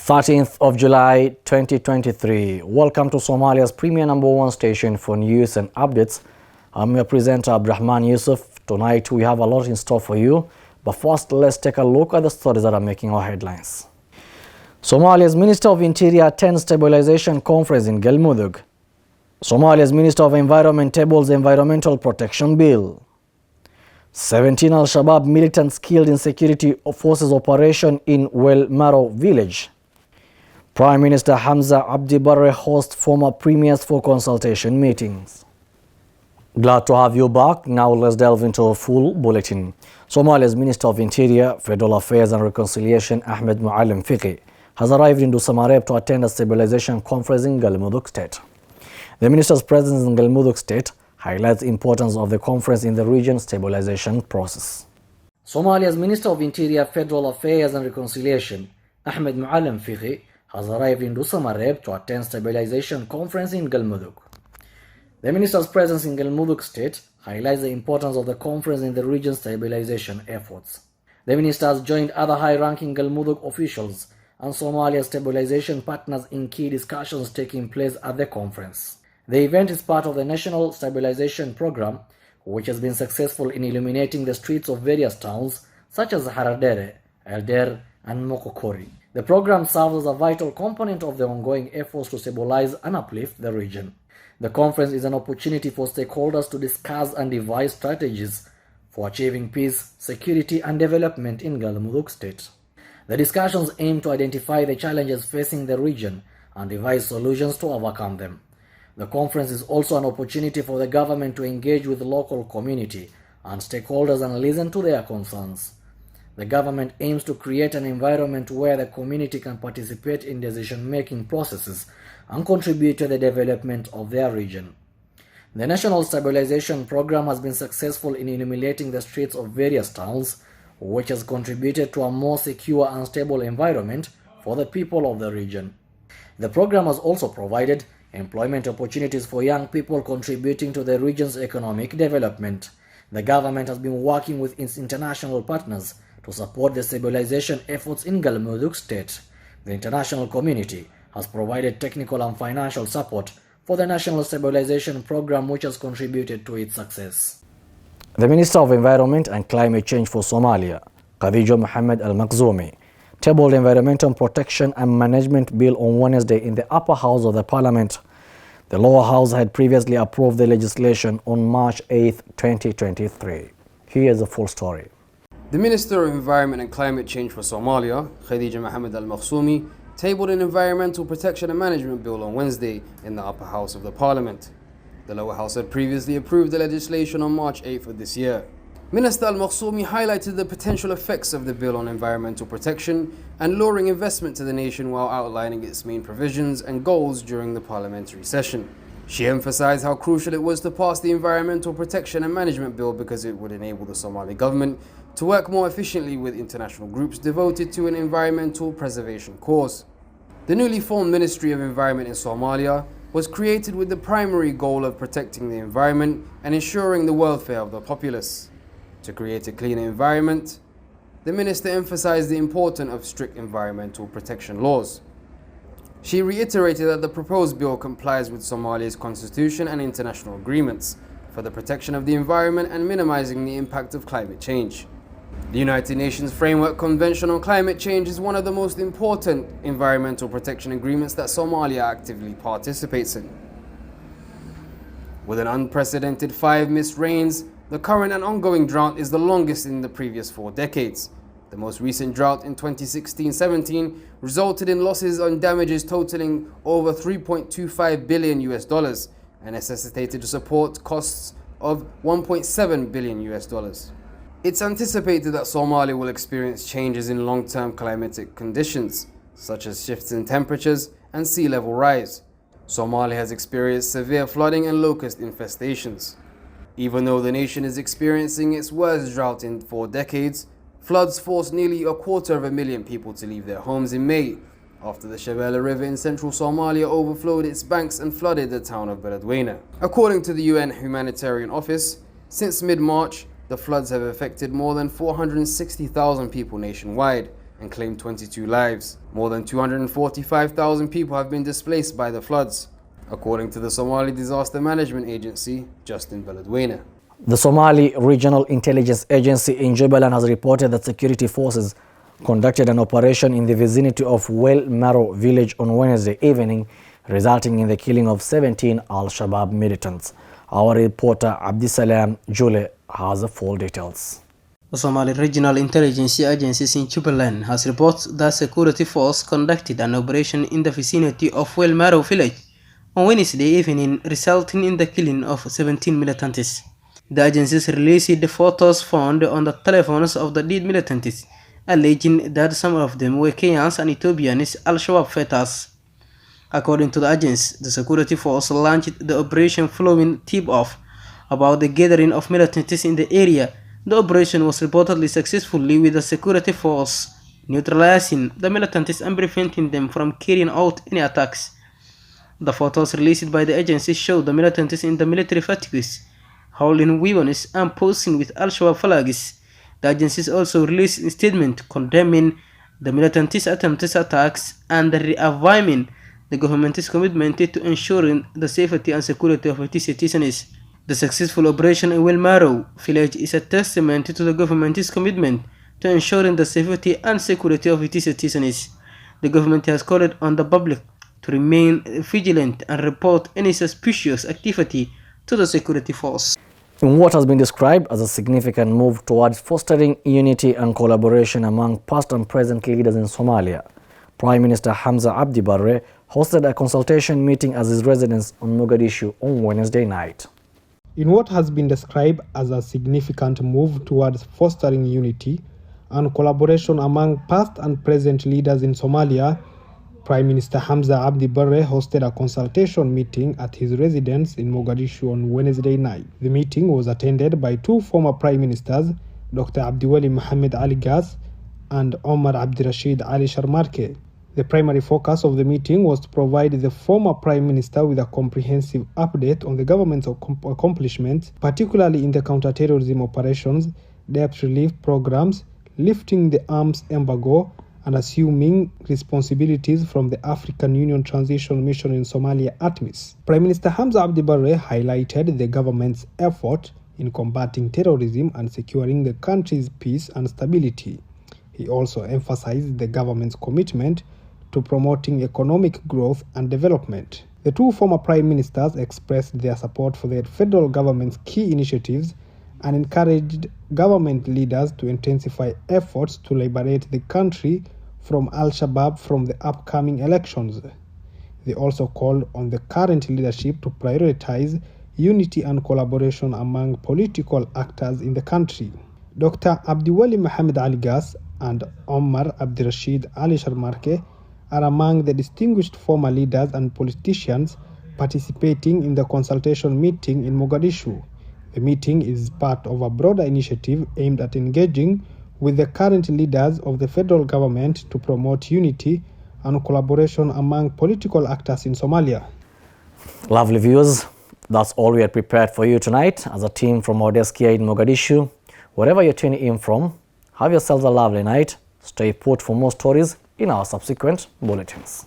13th of July 2023. Welcome to Somalia's premier #1 station for news and updates. I'm your presenter Abdurrahman Yusuf. Tonight we have a lot in store for you, but first let's take a look at the stories that are making our headlines. Somalia's Minister of Interior attends stabilization conference in Galmudug. Somalia's Minister of Environment tables Environmental Protection Bill. 17 Al-Shabaab militants killed in security forces operation in Welmaro village. Prime Minister Hamza Abdi Barre hosts former premiers for consultation meetings. Glad to have you back. Now let's delve into a full bulletin. Somalia's Minister of Interior, Federal Affairs and Reconciliation Ahmed Muallim Fiqi has arrived in Dalsan to attend a stabilization conference in Galmudug State. The minister's presence in Galmudug State highlights the importance of the conference in the region's stabilization process. Somalia's Minister of Interior, Federal Affairs and Reconciliation Ahmed Muallim Fiqi has arrived in Dalsan to attend stabilization conference in Galmudug. The minister's presence in Galmudug State highlights the importance of the conference in the region's stabilization efforts. The minister has joined other high-ranking Galmudug officials and Somalia's stabilization partners in key discussions taking place at the conference. The event is part of the National Stabilization Program, which has been successful in illuminating the streets of various towns such as Haradere, Elder, and Mokokori. The program serves as a vital component of the ongoing efforts to stabilize and uplift the region. The conference is an opportunity for stakeholders to discuss and devise strategies for achieving peace, security, and development in Galmudug State. The discussions aim to identify the challenges facing the region and devise solutions to overcome them. The conference is also an opportunity for the government to engage with the local community and stakeholders and listen to their concerns. The government aims to create an environment where the community can participate in decision-making processes and contribute to the development of their region. The National Stabilization Program has been successful in illuminating the streets of various towns, which has contributed to a more secure and stable environment for the people of the region. The program has also provided employment opportunities for young people, contributing to the region's economic development. The government has been working with its international partners to support the stabilization efforts in Galmudug State. The international community has provided technical and financial support for the National Stabilization Program, which has contributed to its success. The Minister of Environment and Climate Change for Somalia, Khadija Mohammed Al-Makhzoumi, tabled Environmental Protection and Management Bill on Wednesday in the upper house of the Parliament. The lower house had previously approved the legislation on March 8, 2023. Here's the full story. The Minister of Environment and Climate Change for Somalia, Khadija Mohammed Al-Makhzoumi, tabled an Environmental Protection and Management Bill on Wednesday in the upper house of the Parliament. The lower house had previously approved the legislation on March 8th of this year. Minister Al-Makhzoumi highlighted the potential effects of the bill on environmental protection and luring investment to the nation while outlining its main provisions and goals during the parliamentary session. She emphasized how crucial it was to pass the Environmental Protection and Management Bill because it would enable the Somali government to work more efficiently with international groups devoted to an environmental preservation cause. The newly formed Ministry of Environment in Somalia was created with the primary goal of protecting the environment and ensuring the welfare of the populace. To create a cleaner environment, the minister emphasized the importance of strict environmental protection laws. She reiterated that the proposed bill complies with Somalia's constitution and international agreements for the protection of the environment and minimizing the impact of climate change. The United Nations Framework Convention on Climate Change is one of the most important environmental protection agreements that Somalia actively participates in. With an unprecedented 5 missed rains, the current and ongoing drought is the longest in the previous 4 decades. The most recent drought in 2016-17 resulted in losses and damages totaling over $3.25 billion and necessitated support costs of $1.7 billion. It's anticipated that Somalia will experience changes in long-term climatic conditions, such as shifts in temperatures and sea level rise. Somalia has experienced severe flooding and locust infestations. Even though the nation is experiencing its worst drought in 4 decades, floods forced nearly 250,000 people to leave their homes in May, after the Shabelle River in central Somalia overflowed its banks and flooded the town of Beledweyne. According to the UN Humanitarian Office, since mid-March, the floods have affected more than 460,000 people nationwide, and claimed 22 lives. More than 245,000 people have been displaced by the floods, according to the Somali Disaster Management Agency, just in Beledweyne. The Somali Regional Intelligence Agency in Jubaland has reported that security forces conducted an operation in the vicinity of Well Maro village on Wednesday evening, resulting in the killing of 17 Al-Shabaab militants. Our reporter Abdisalam Jule has the full details. The Somali Regional Intelligence Agency in Jubaland has reported that security force conducted an operation in the vicinity of Well Maro village on Wednesday evening, resulting in the killing of 17 militants. The agencies released the photos found on the telephones of the dead militants, alleging that some of them were Kenyans and Ethiopians Al-Shabaab fighters. According to the agency, the security force launched the operation following tip-off about the gathering of militants in the area. The operation was reportedly successful, with the security force neutralizing the militants and preventing them from carrying out any attacks. The photos released by the agency show the militants in the military fatigues, holding weapons and posing with Al-Shabaab flags. The agencies also released a statement condemning the militants' attempted attacks and reaffirming the government's commitment to ensuring the safety and security of its citizens. The successful operation in Well Maro village is a testament to the government's commitment to ensuring the safety and security of its citizens. The government has called on the public to remain vigilant and report any suspicious activity to the security force. In what has been described as a significant move towards fostering unity and collaboration among past and present leaders in Somalia, Prime Minister Hamza Abdi Barre hosted a consultation meeting at his residence on Mogadishu on Wednesday night. In what has been described as a significant move towards fostering unity and collaboration among past and present leaders in Somalia, Prime Minister Hamza Abdi Barre hosted a consultation meeting at his residence in Mogadishu on Wednesday night. The meeting was attended by two former Prime Ministers, Dr. Abdiweli Mohammed Ali Gas and Omar Abdirashid Ali Sharmarke. The primary focus of the meeting was to provide the former Prime Minister with a comprehensive update on the government's accomplishments, particularly in the counter-terrorism operations, debt relief programs, lifting the arms embargo, and assuming responsibilities from the African Union Transition Mission in Somalia, ATMIS. Prime Minister Hamza Abdi Barre highlighted the government's effort in combating terrorism and securing the country's peace and stability. He also emphasized the government's commitment to promoting economic growth and development. The two former prime ministers expressed their support for the federal government's key initiatives and encouraged government leaders to intensify efforts to liberate the country from Al-Shabaab from the upcoming elections. They also called on the current leadership to prioritize unity and collaboration among political actors in the country. Dr. Abdiweli Mohammed Ali Gas and Omar Abdirashid Ali Sharmarke are among the distinguished former leaders and politicians participating in the consultation meeting in Mogadishu. The meeting is part of a broader initiative aimed at engaging with the current leaders of the federal government to promote unity and collaboration among political actors in Somalia. Lovely viewers, that's all we had prepared for you tonight as a team from our desk here in Mogadishu. Wherever you're tuning in from, have yourselves a lovely night. Stay put for more stories in our subsequent bulletins.